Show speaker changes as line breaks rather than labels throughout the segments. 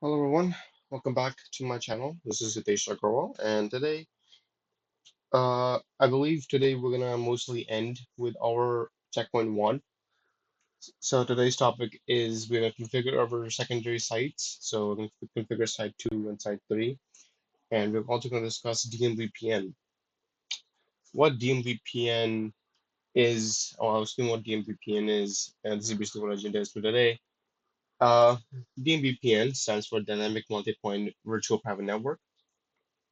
Hello everyone, welcome back to my channel. This is Hitesh Agrawal, and today, I believe today we're gonna mostly end with our checkpoint one. So today's topic is we're gonna configure our secondary sites. So we're gonna configure site two and site three, and we're also gonna discuss DMVPN. What DMVPN is, or I'll explain what DMVPN is, and this is basically what agenda is for today. Uh, DMVPN stands for Dynamic Multipoint Virtual Private Network.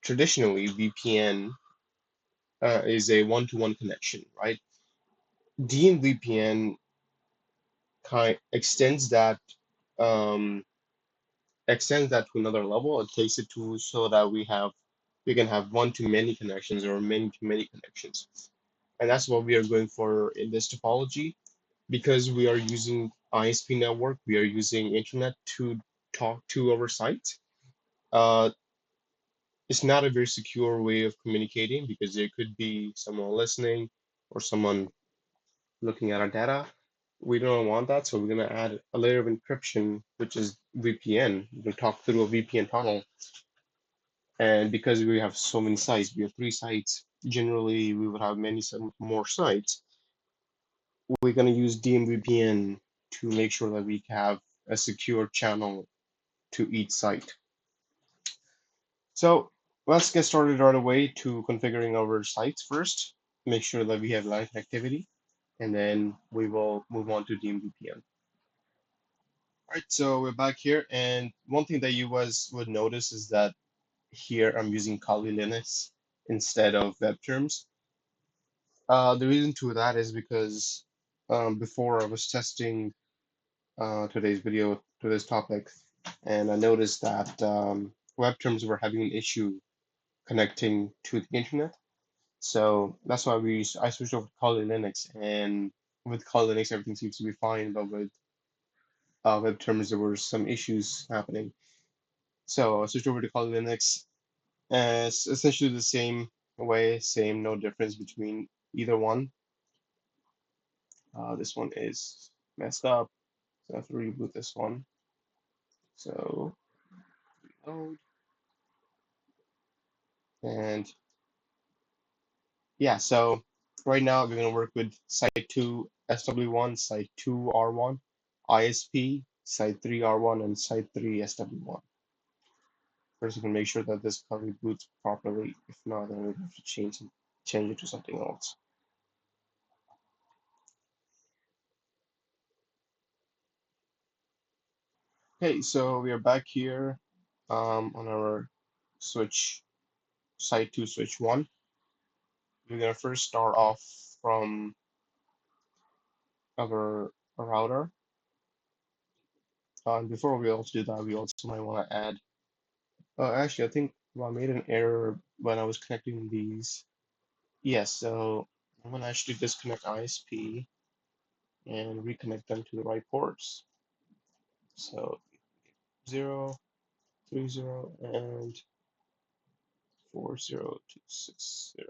Traditionally, VPN is a one-to-one connection, right? DMVPN kind um, extends that to another level. It takes it to so that we can have one-to-many connections or many-to-many connections, and that's what we are going for in this topology. Because we are using ISP network, we are using internet to talk to our site. Uh, it's not a very secure way of communicating because there could be someone listening or someone looking at our data. We don't want that, so we're going to add a layer of encryption, which is VPN. We talk through a VPN tunnel. And because we have so many sites, we have three sites. Generally, we would have some more sites. We're going to use DMVPN to make sure that we have a secure channel to each site. So let's get started right away to configuring our sites first. Make sure that we have line connectivity, and then we will move on to DMVPN. All right, so we're back here, and one thing that you guys would notice is that here I'm using Kali Linux instead of web terms. The reason to that is because before I was testing today's topic, and I noticed that web terms were having an issue connecting to the internet. So that's why I switched over to Kali Linux, and with Kali Linux everything seems to be fine, but with web terms there were some issues happening. So I switched over to Kali Linux. It's essentially the same way, same, no difference between either one. This one is messed up, so I have to reboot this one. So, load, and yeah, so right now we're gonna work with Site 2 SW1, Site 2 R1, ISP, Site 3 R1, and Site 3 SW1. First, we can make sure that this copy boots properly. If not, then we have to change it to something else. Okay, so we are back here on our switch site 2 switch 1. We're gonna first start off from our router. Before we also do that, we also might want to add. Actually, I think I made an error when I was connecting these. Yes, so I'm gonna actually disconnect ISP and reconnect them to the right ports. So 0, 30, and 40260.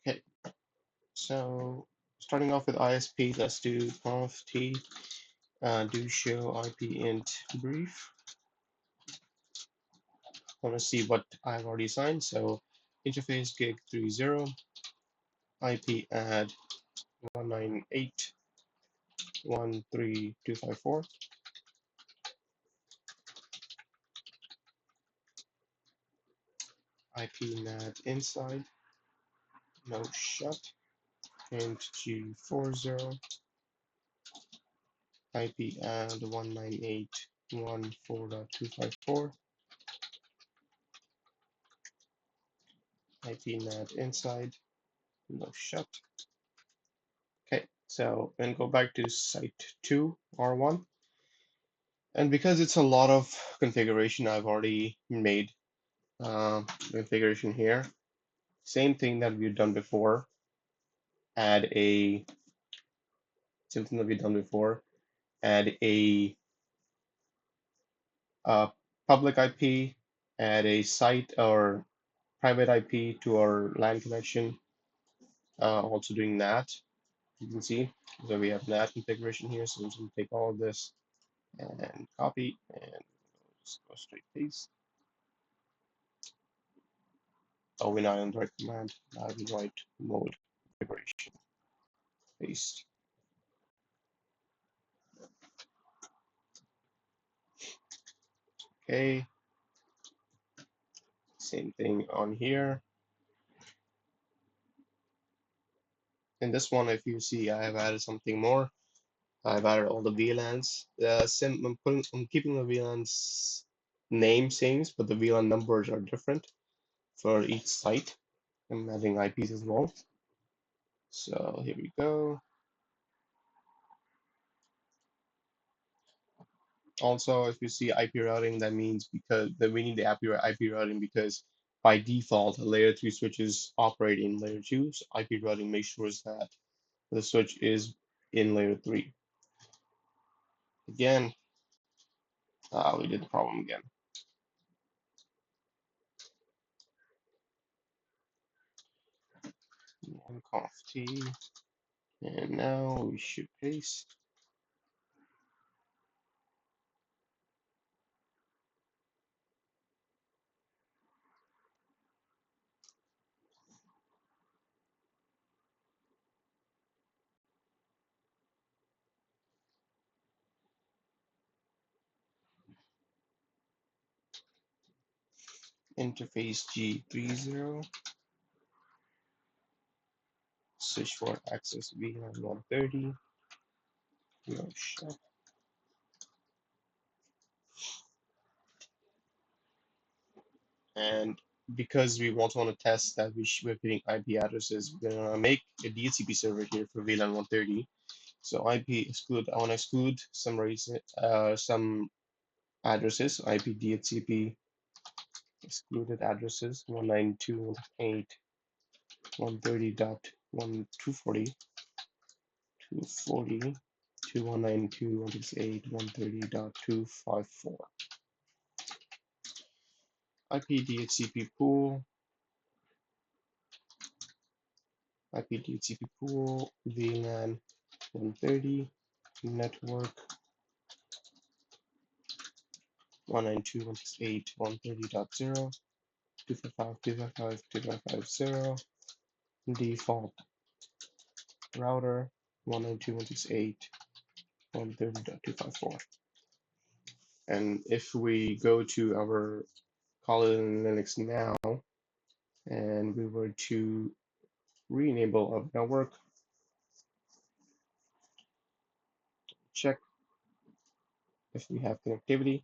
Okay, so starting off with ISP, let's do conf t do show IP int brief. I want to see what I've already assigned. So interface gig 30, IP add 198.13254, IP NAT inside, no shut, int G40, IP add 198.1.4.254, IP NAT inside, no shut. Okay, so then go back to site 2, R1. And because it's a lot of configuration, I've already made configuration here. Same thing that we've done before. Add a something that we've done before. Add a public IP. Add a site or private IP to our LAN connection. also doing NAT. You can see, so we have NAT configuration here. So I'm just going to take all of this and copy and just go straight paste. Oh, we're not in the right command. Not in the right mode configuration. Paste. Okay. Same thing on here. In this one, if you see, I have added something more. I've added all the VLANs. I'm keeping the VLANs name same, but the VLAN numbers are different for each site. I'm adding IPs as well. So here we go. Also, if you see IP routing, that means because that we need the IP routing because by default, layer 3 switches operate in layer 2. So IP routing makes sure that the switch is in layer 3. Again, we did the problem again. Conf T, and now we should paste. Interface G30, switch for access VLAN 130, no shut. And because we also want to test that we're getting IP addresses, we're gonna make a DHCP server here for VLAN 130. So IP exclude, I want to exclude some some addresses, IP DHCP excluded addresses 192.130.1240, 240, 219.268.130.254. IP DHCP pool, IP DHCP pool, VLAN 130, network 192.168.130.0, 255.255.255.0, default router 192.168.130.254. And if we go to our Kotlin Linux now, and we were to re-enable our network, check if we have connectivity.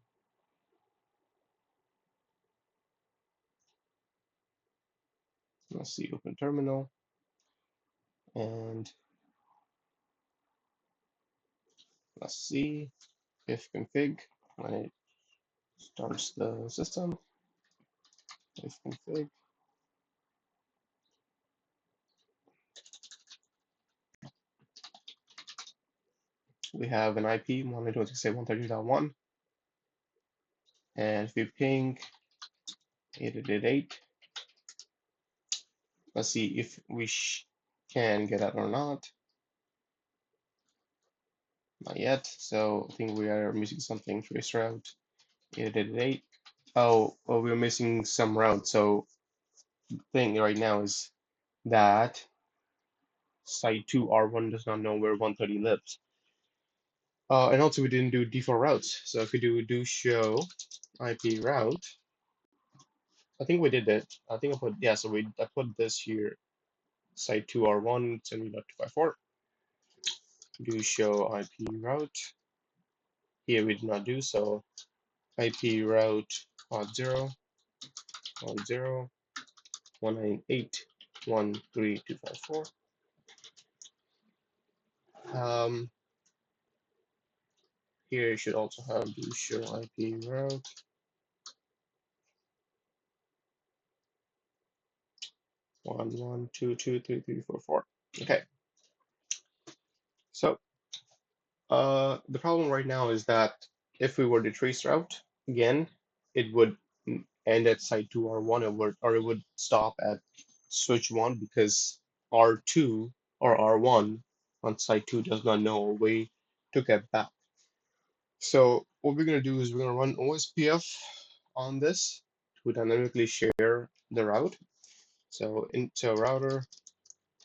Let's see, open terminal, and let's see if config when it starts the system. If config, we have an IP 192.168.130.1, and if we ping 8888, let's see if we can get out or not. Not yet. So I think we are missing something. Trace route 8888. Oh, well, we're missing some route. So the thing right now is that site 2 R1 does not know where 130 lives. And also we didn't do default routes. So if we do show IP route, I think we did that. I think I put, yeah, so I put this here, site 2 R1 70.254. Do show IP route. Here we did not do so. IP route pod 0, pod 0, 198.13254. Here you should also have do show IP route 11223344. Okay, so the problem right now is that if we were to trace route again, it would end at site 2 or 1, or it would stop at switch 1 because R2 or R1 on site 2 does not know a way to get back. So what we're going to do is we're going to run OSPF on this to dynamically share the route. So into router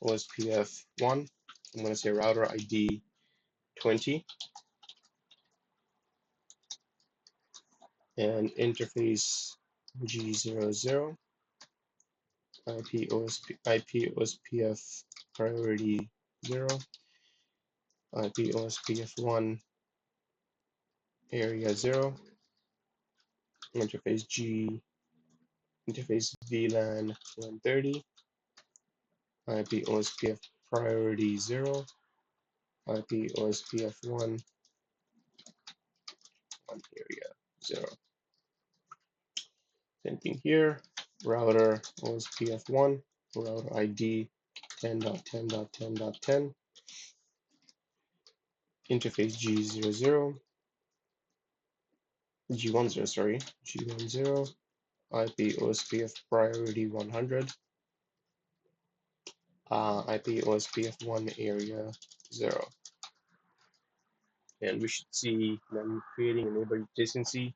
OSPF1, I'm going to say router ID 20 and interface G00 IP OSPF priority 0 IP OSPF1 area 0 interface G interface VLAN 130 IP OSPF priority 0 IP OSPF1 area 0. Same thing here. Router OSPF1 router ID 10.10.10.10 interface G00 G10 sorry G10 IP OSPF priority 100 IP OSPF1 area 0. And we should see them creating a neighbor adjacency.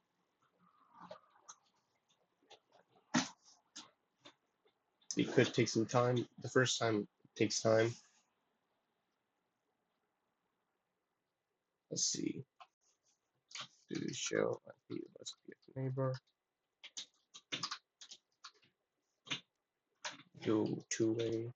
It could take some time. The first time takes time. Let's see. Do show IP OSPF neighbor. Do two-way.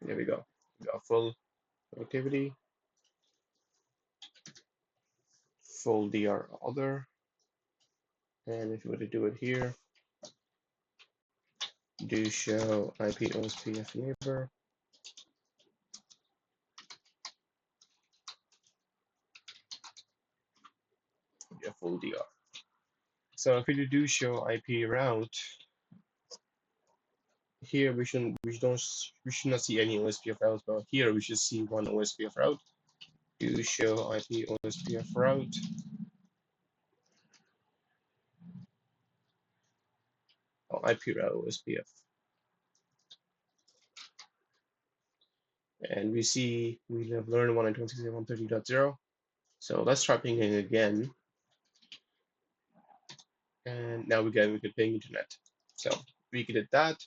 There we go. We got full activity, full DR other. And if you were to do it here, do show IP OSPF neighbor. Yeah, full DR. So if we do show IP route, here we should not see any OSPF routes, but here we should see one OSPF route. Do show IP OSPF route. Oh, IP route OSPF. And we see we have learned 192.168.130.0. So let's try pinging again. And now we could ping internet. So we did that.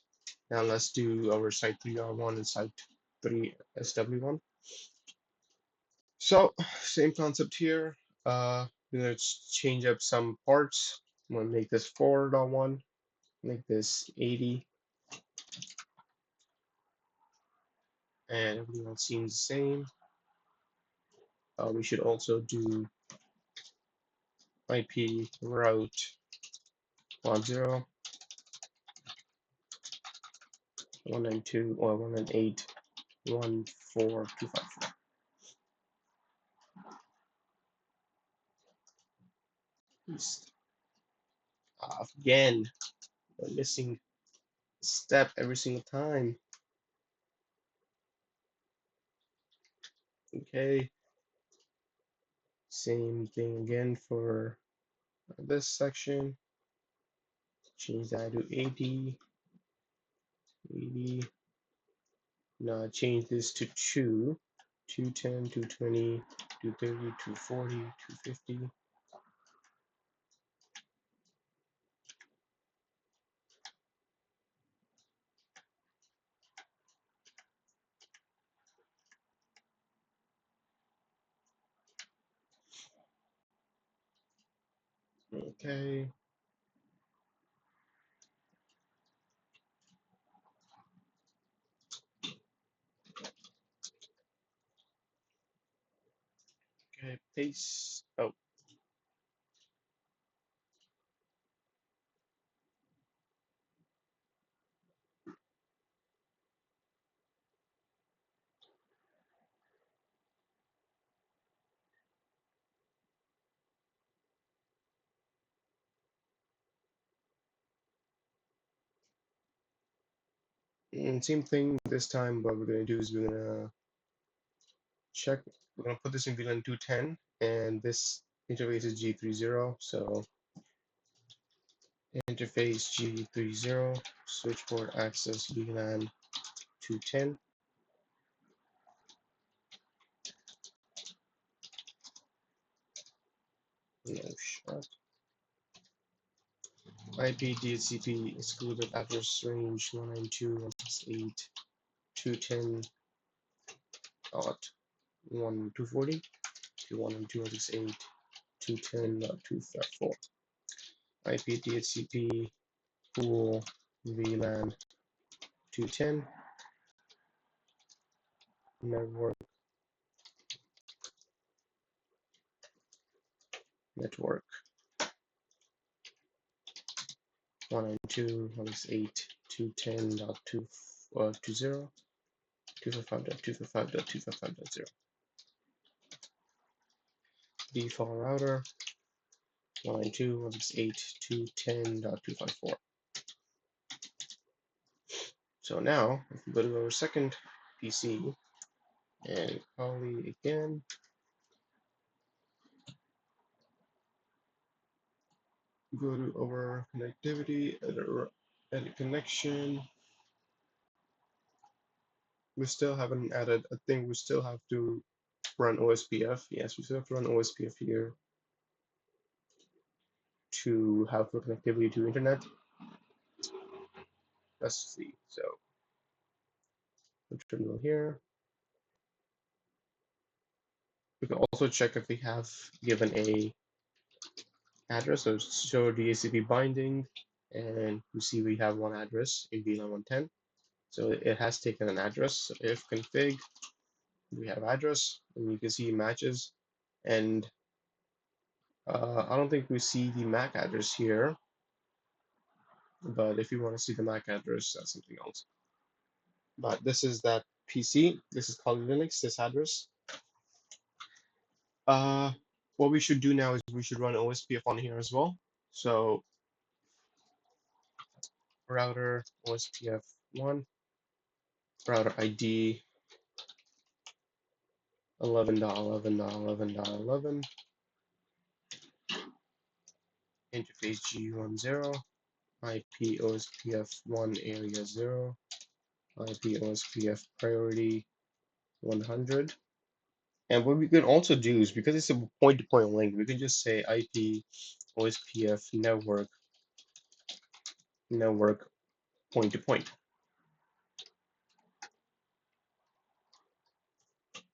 Now let's do our site 3R1 and site 3 SW1. So same concept here. We're gonna change up some parts. I'm gonna make this 4.1, make this 80, and everything else seems the same. We should also do IP route 10, 192 or 198.14254. Again, we're missing step every single time. Okay, same thing again for this section. Change that to 80. Now change this to 2, 210, 220, 230, 240, 250. Okay. Okay, paste. Oh, And same thing this time. What we're gonna do is we're gonna check. We're gonna put this in VLAN 210, and this interface is G30. So interface G30, switchboard access VLAN 210. No shot. IP DHCP excluded address range 192.168.240 to 192.168.210.254. IP DHCP pool VLAN 210 network 192.168.210.220 255.255.255.0. Default router 192.168.210.254. So now, if we go to our second PC and Kali again, go to our connectivity, edit connection. We still haven't added a thing. We still have to run OSPF. Yes, we still have to run OSPF here to have the connectivity to internet. Let's see. So the terminal here. We can also check if we have given a address. So show DHCP binding, and we see we have one address in VLAN 110. So it has taken an address. So if config, we have address, and you can see matches. And I don't think we see the MAC address here, but if you want to see the MAC address, that's something else. But this is that PC. This is called Linux, this address. What we should do now is we should run OSPF on here as well. So router OSPF1, router ID 11.11.11.11, interface G10, IP OSPF1 area 0, IP OSPF priority 100. And what we can also do is, because it's a point-to-point link, we can just say IP OSPF network point-to-point.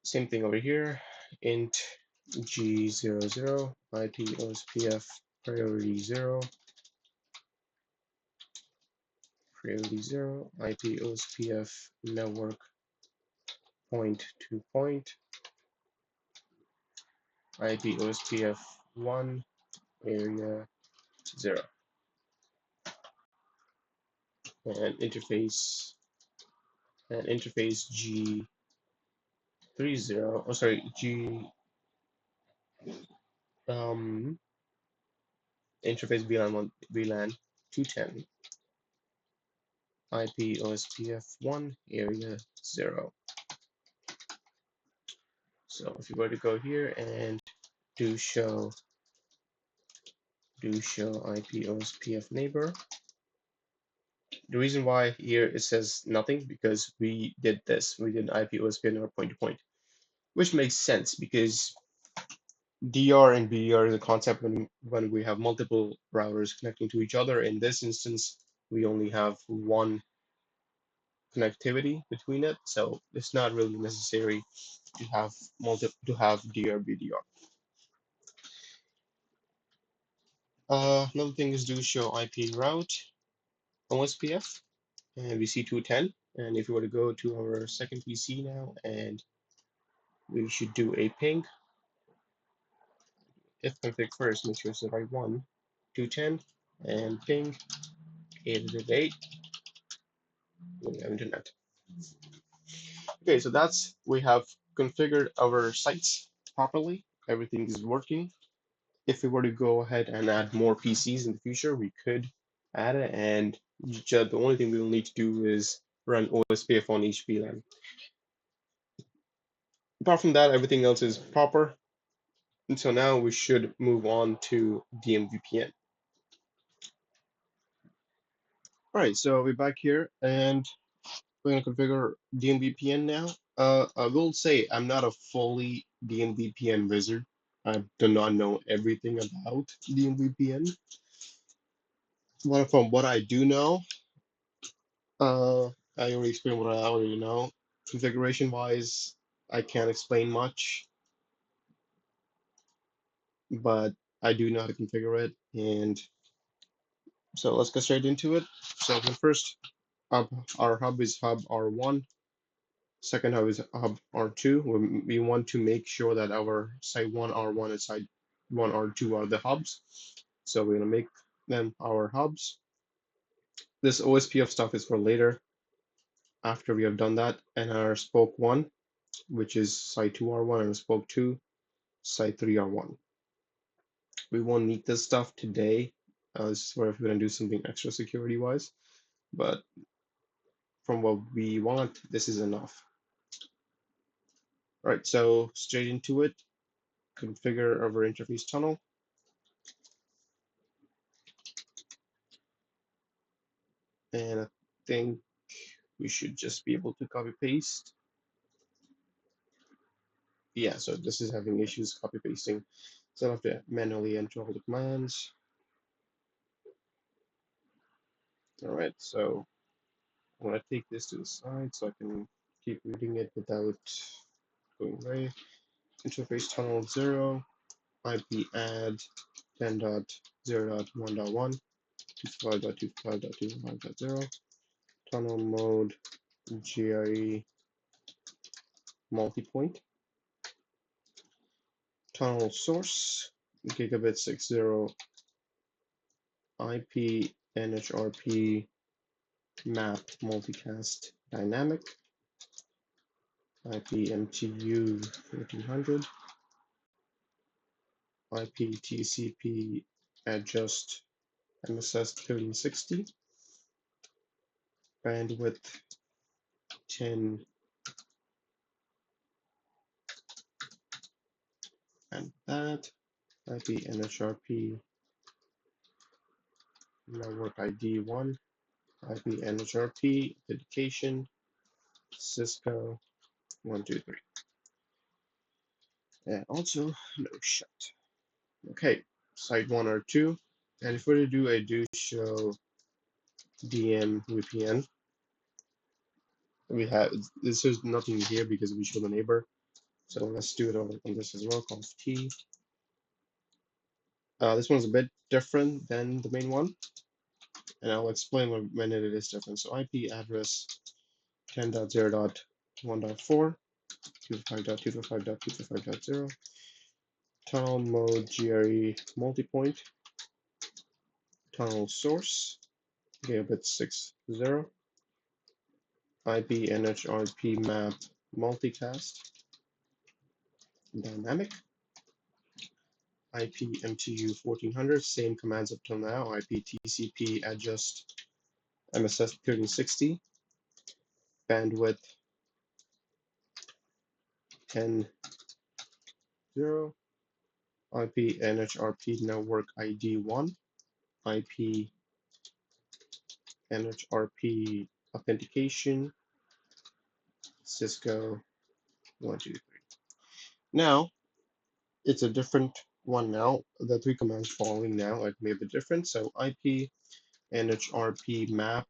Same thing over here, int G00, IP OSPF priority 0, IP OSPF network point-to-point, IP OSPF 1 area 0, and interface G30, oh sorry, interface VLAN 210, IP OSPF 1 area 0. So if you were to go here and do show IP OSPF neighbor, the reason why here it says nothing, because we did IP OSPF neighbor point to point, which makes sense because DR and BDR is a concept when we have multiple routers connecting to each other. In this instance, we only have one connectivity between it, so it's not really necessary to have DR BDR. Another thing is do show IP route OSPF, and we see 210. And if we were to go to our second PC now, and we should do a ping. If config first, make sure it's the right one. 210 and ping 888. We have internet. Okay, so we have configured our sites properly. Everything is working. If we were to go ahead and add more PCs in the future, we could add it. And the only thing we will need to do is run OSPF on each VLAN. Apart from that, everything else is proper. And so now we should move on to DMVPN. All right, so we're back here and we're going to configure DMVPN now. I will say I'm not a fully DMVPN wizard. I do not know everything about DMVPN. But from what I do know, uh, I already explained what I already know. Configuration wise, I can't explain much, but I do know how to configure it. And so let's get straight into it. So the first hub, our hub is hub R1. Second hub is hub R2. We want to make sure that our site 1 R1 and site 1 R2 are the hubs. So we're going to make them our hubs. This OSPF stuff is for later after we have done that. And our spoke 1, which is site 2 R1, and spoke 2, site 3 R1. We won't need this stuff today. This is where if we're going to do something extra security wise. But from what we want, this is enough. All right, so straight into it. Configure our interface tunnel. And I think we should just be able to copy paste. Yeah, so this is having issues copy pasting. So I have to manually enter all the commands. All right, so I'm gonna take this to the side so I can keep reading it without going away. Interface tunnel 0, IP add 10.0.1.1, 255.255.255.0, tunnel mode GRE multipoint, tunnel source gigabit 60 IP NHRP map multicast dynamic IP MTU 1400 IP TCP adjust MSS 1360 bandwidth 10 and that IP NHRP network ID 1 IP NHRP authentication Cisco 123 and also no shut. Okay, site 1 or 2, and if we're to do a do show DMVPN, we have this is nothing here because we show the neighbor. So let's do it on this as well. Conf T. This one's a bit different than the main one, and I'll explain when it is different. So IP address 10.0.1.4, 255.255.255.0, tunnel mode GRE multipoint, tunnel source gigabit 60, IP NHRP map multicast dynamic, IP MTU 1400, same commands up till now, IP TCP adjust MSS 1360, bandwidth 10.0, IP NHRP network ID 1, IP NHRP authentication, Cisco 123. Now, it's a different one now. The three commands following now are maybe different. So IP NHRP map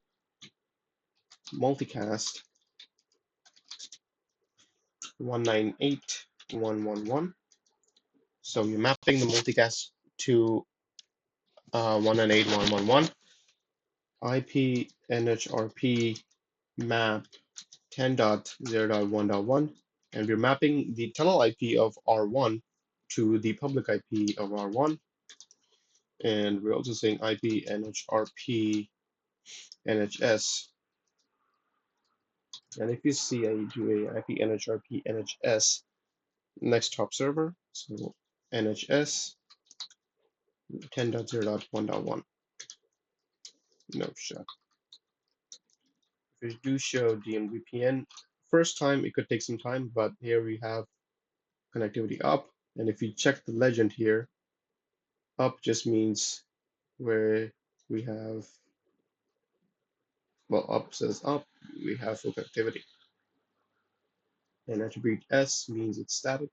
multicast 198.1.1.1. So you're mapping the multicast to 198.1.1.1. IP NHRP map 10.0.1.1, and we're mapping the tunnel IP of R1 to the public IP of R1, and we're also saying IP NHRP NHS. And if you see, I do a IP NHRP NHS next top server, so NHS 10.0.1.1. No shut. If we do show DMVPN, first time it could take some time, but here we have connectivity up. And if you check the legend here, up just means where we have, well, up says up, we have full connectivity. And attribute S means it's static.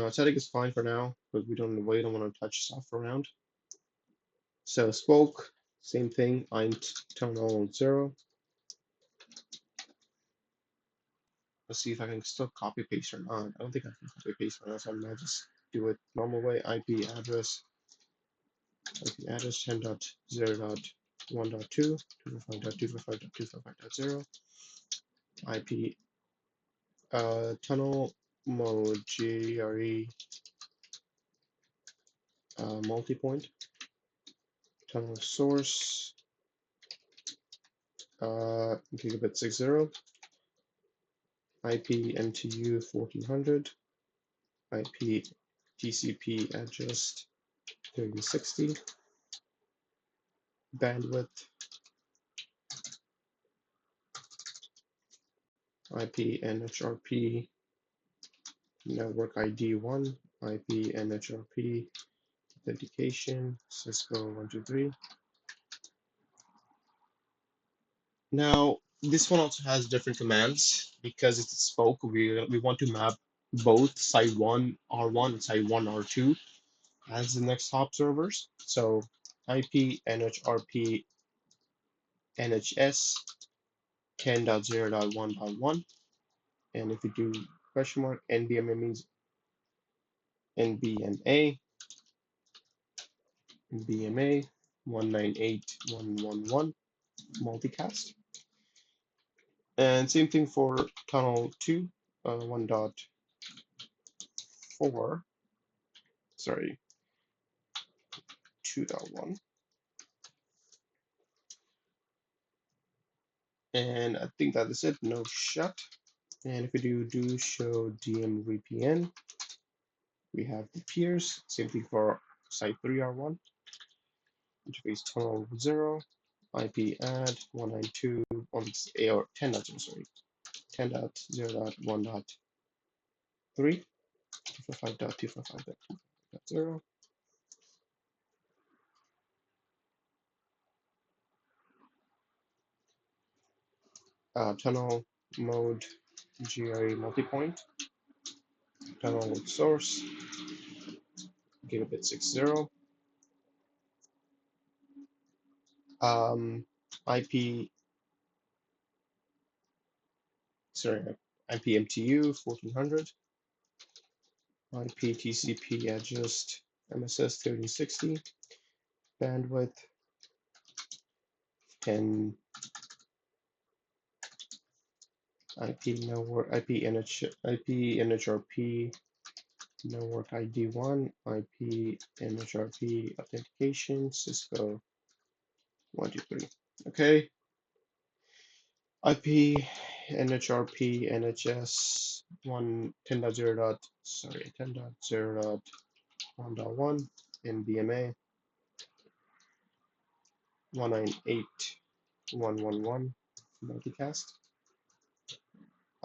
Static is fine for now, but we don't want to touch stuff around. So spoke, same thing, int terminal 0. Let's see if I can still copy paste or not. I don't think I can copy paste right now, so I'm gonna just do it normal way. IP address 10.0.1.2, 255.255.255.0, IP tunnel mode GRE multipoint, tunnel source gigabit 60, IP MTU 1400, IP TCP address 3060, bandwidth IP NHRP network ID 1, IP NHRP authentication Cisco 123. Now this one also has different commands because it's spoke. We want to map both site 1 R1 and site 1 R2 as the next hop servers. So IP NHRP NHS 10.0.1.1, and if you do question mark NBMA means NBMA BMA 198.1.1.1 multicast. And same thing for tunnel 2, 1.4, sorry, 2.1. And I think that is it, no shut. And if we do show DMVPN, we have the peers, same thing for site 3R1, interface tunnel 0, IP add 192 or 10.0, sorry, 10.0.1.3, 255.255.2.0. Tunnel mode GRE multipoint, tunnel source, gigabit 60, IP, sorry, IP MTU 1400, IP TCP address MSS 3060, bandwidth 10, IP network, IP NHRP network ID 1, IP NHRP authentication, Cisco 123. Okay. IP NHRP NHS 10.0.1.1 NBMA 198.1.1.1 multicast.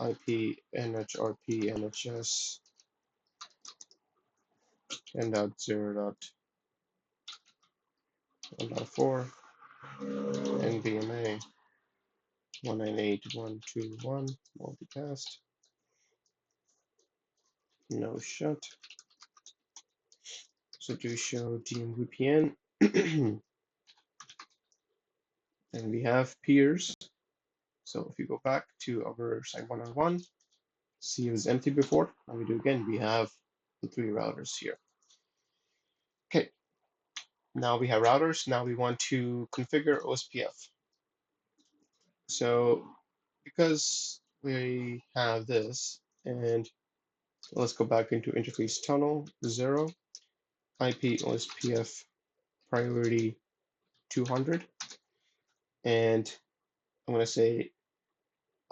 IP NHRP NHS 10.0.1.4 NBMA 198.1.2.1 multicast. No shut. So do show DMVPN. And we have peers. So if you go back to our site 101, see it was empty before. Now we do again, we have the 3 routers here. Okay, now we have routers. Now we want to configure OSPF. So because we have this, and let's go back into interface tunnel 0, IP OSPF priority 200, and I'm going to say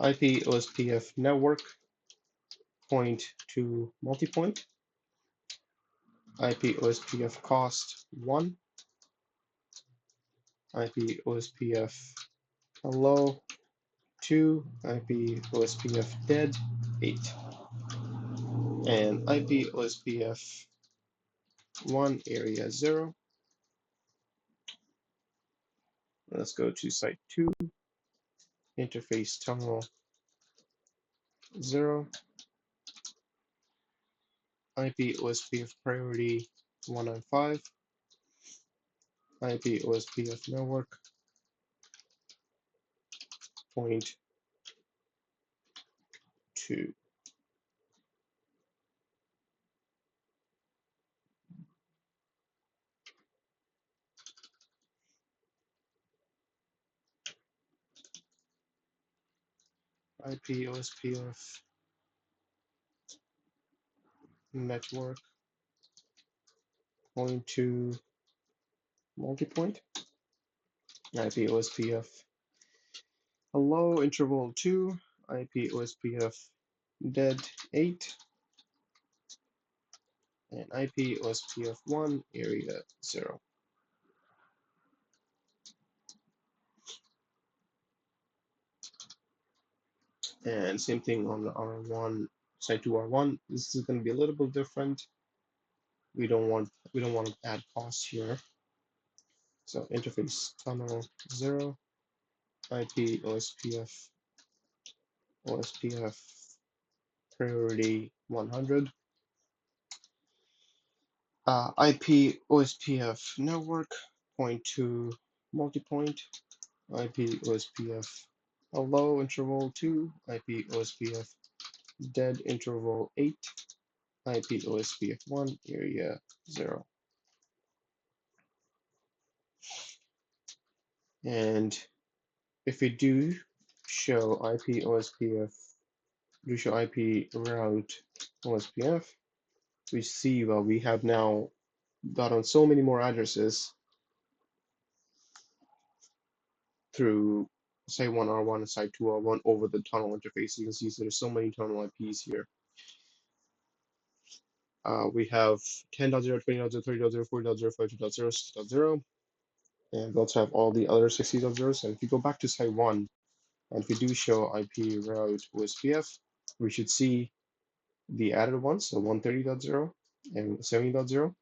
IP OSPF network point to multipoint, IP OSPF cost 1, IP OSPF hello 2, IP OSPF dead 8, and IP OSPF 1 area 0. Let's go to site 2, interface tunnel 0, IP OSPF priority 195, IP OSPF network point 2. IP OSPF network point 2 multipoint. IP OSPF hello interval 2, IP OSPF dead 8, and IP OSPF 1 area 0. And same thing on the R1, site 2 R1. This is going to be a little bit different. We don't want to add costs here. So interface tunnel 0, IP OSPF priority 100, IP OSPF network point 2 multipoint, IP OSPF hello interval 2, IP OSPF dead interval 8, IP OSPF 1 area 0. And if we do show IP OSPF, do show IP route OSPF, we see that we have now gotten so many more addresses through site 1 R1 and site 2 R1 over the tunnel interface. You can see so there's so many tunnel IPs here. We have 10.0, 20.0, 30.0, 40.0, 52.0, 6.0, and we also have all the other 60.0s. And if you go back to site 1, and if we do show IP route OSPF, we should see the added ones, so 130.0 and 70.0.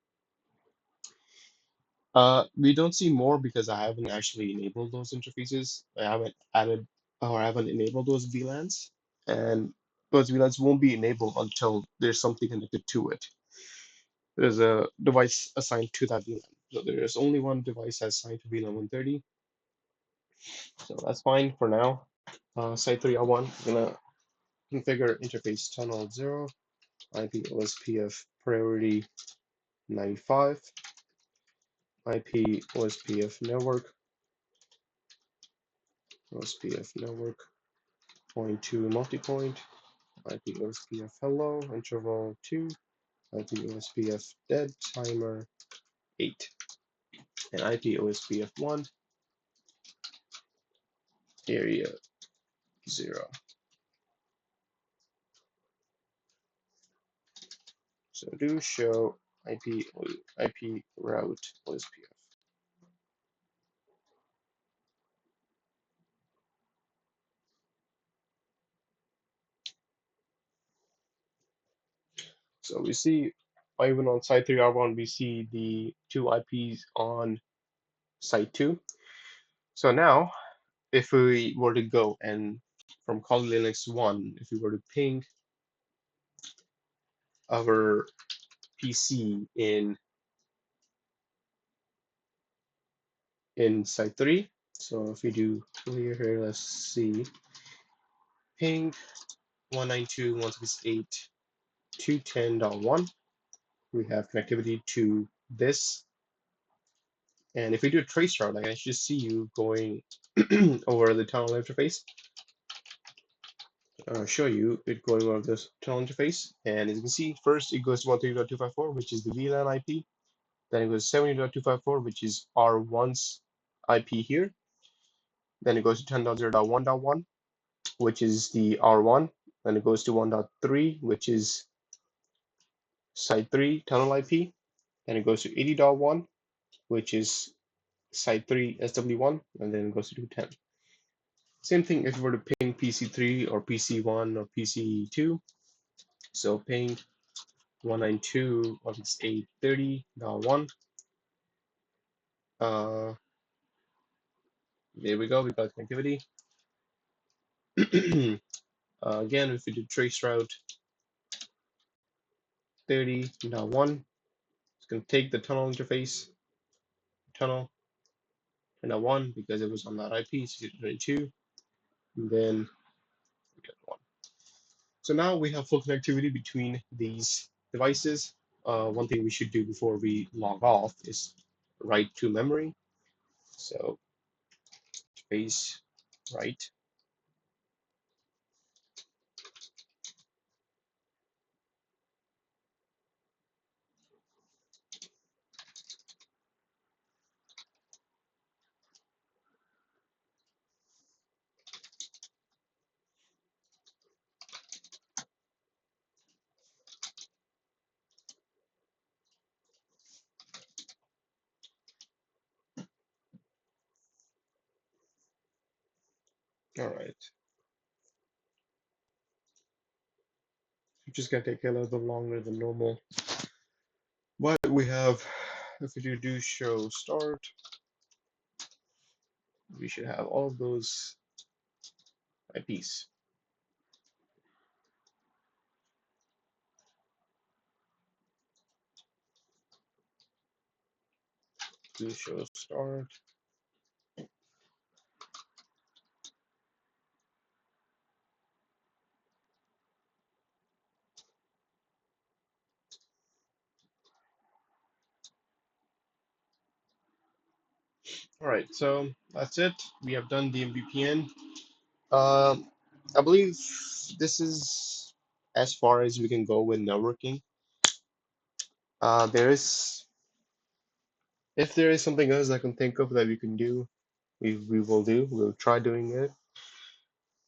We don't see more because I haven't actually enabled those interfaces. I haven't added or I haven't enabled those VLANs, and those VLANs won't be enabled until there's something connected to it. There's a device assigned to that VLAN. So there's only one device assigned to VLAN 130. So that's fine for now. Site 3R1, I'm gonna configure interface tunnel 0, IP OSPF priority 95, IP OSPF network point 2 multipoint, IP OSPF hello interval 2, IP OSPF dead timer 8, and IP OSPF 1 area 0. So do show IP route OSPF. So we see even on site 3R1, we see the two IPs on site 2. So now, if we were to go and from Kali Linux 1, if we were to ping our PC in site 3, so if we do clear here, let's see, ping 192.168.210.1, we have connectivity to this. And if we do a trace route, I can just see you going over the tunnel interface. Show you it going over this tunnel interface. And as you can see, first it goes to 130.254, which is the VLAN IP. Then it goes to 70.254, which is R1's IP here. Then it goes to 10.0.1.1, which is the R1. Then it goes to 1.3, which is site 3 tunnel IP. Then it goes to 80.1, which is site 3 SW1, and then it goes to 210. Same thing if we were to ping PC3 or PC1 or PC2. So ping 192.168.30.1. There we go, we got connectivity. Again, if we do trace route 30.1, it's going to take the tunnel interface, tunnel, and a 1 because it was on that IP, so 22, and then we got 1. So now we have full connectivity between these devices. One thing we should do before we log off is write to memory. So space write. All right. It's just gonna take a little bit longer than normal. But we have, if we do show start, we should have all of those IPs. Do show start. All right, so that's it. We have done DMVPN. Um, I believe this is as far as we can go with networking. There is, if there is something else I can think of that we can do, we will do. We'll try doing it.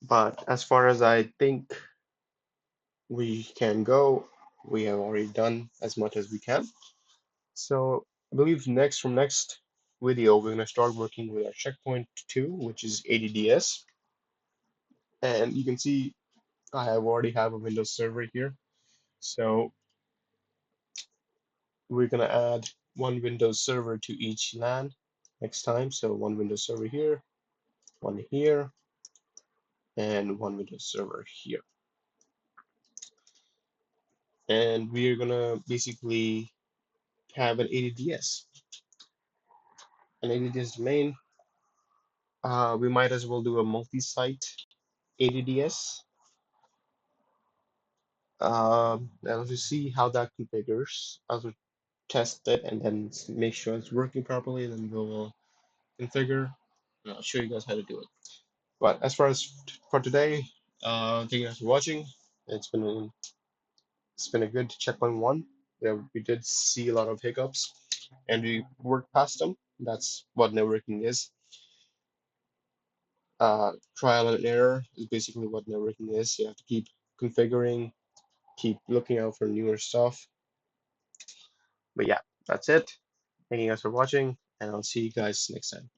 But as far as I think we can go, we have already done as much as we can. So I believe from next video, we're gonna start working with our checkpoint 2, which is ADDS. And you can see already have a Windows server here. So we're gonna add one Windows server to each LAN next time. So one Windows server here, and one Windows server here. And we're gonna basically have an ADDS. An ADDS domain. We might as well do a multi-site ADDS. I'll just see how that configures. I'll just test it and then make sure it's working properly. Then we'll configure. And I'll show you guys how to do it. But as far as for today, thank you guys for watching. It's been a good checkpoint 1. Yeah, we did see a lot of hiccups, and we worked past them. That's what networking is. Trial and error is basically what networking is. You have to keep configuring, keep looking out for newer stuff. But yeah, that's it. Thank you guys for watching, and I'll see you guys next time.